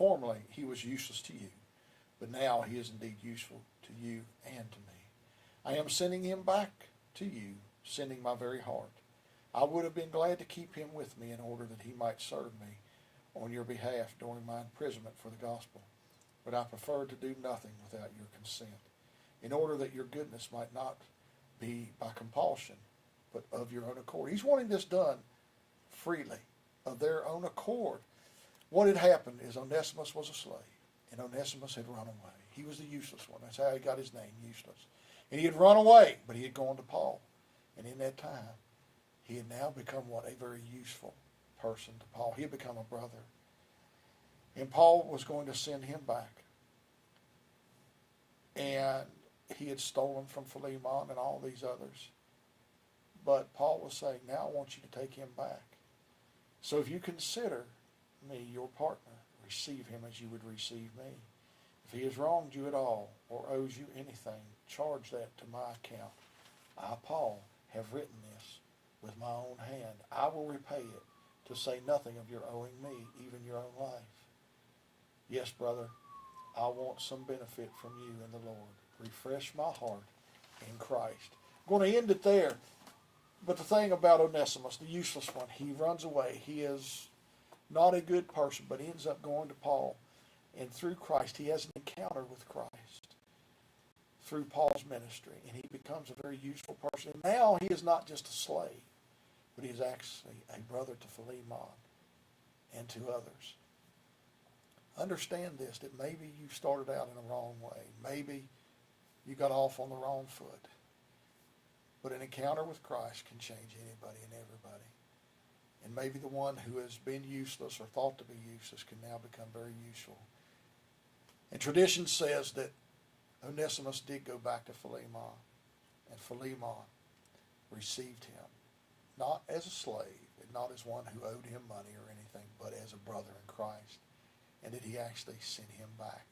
Formerly he was useless to you, but now he is indeed useful to you and to me. I am sending him back to you, sending my very heart. I would have been glad to keep him with me in order that he might serve me on your behalf during my imprisonment for the gospel. But I preferred to do nothing without your consent, in order that your goodness might not be by compulsion, but of your own accord. He's wanting this done freely, of their own accord. What had happened is Onesimus was a slave, and Onesimus had run away. He was the useless one. That's how he got his name, useless. And he had run away, but he had gone to Paul. And in that time, he had now become what? A very useful person to Paul. He had become a brother. And Paul was going to send him back. And he had stolen from Philemon and all these others. But Paul was saying, now I want you to take him back. So if you consider me your partner, receive him as you would receive me. If he has wronged you at all or owes you anything, charge that to my account. I, Paul, have written this with my own hand. I will repay it, to say nothing of your owing me, even your own life. Yes, brother, I want some benefit from you in the Lord. Refresh my heart in Christ. I'm going to end it there. But the thing about Onesimus, the useless one, he runs away. He is not a good person, but he ends up going to Paul. And through Christ, he has an encounter with Christ through Paul's ministry. And he becomes a very useful person. And now he is not just a slave, but he is actually a brother to Philemon and to others. Understand this, that maybe you started out in a wrong way. Maybe you got off on the wrong foot. But an encounter with Christ can change anybody and everybody. And maybe the one who has been useless or thought to be useless can now become very useful. And tradition says that Onesimus did go back to Philemon, and Philemon received him, not as a slave, and not as one who owed him money or anything, but as a brother in Christ. And that he actually sent him back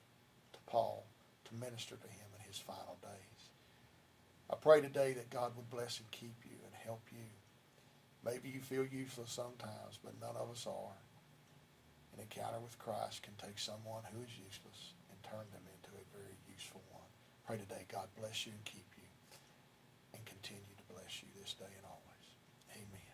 to Paul to minister to him in his final days. I pray today that God would bless and keep you and help you. Maybe you feel useless sometimes, but none of us are. An encounter with Christ can take someone who is useless and turn them into a very useful one. Pray today God bless you and keep you and continue to bless you this day and always. Amen.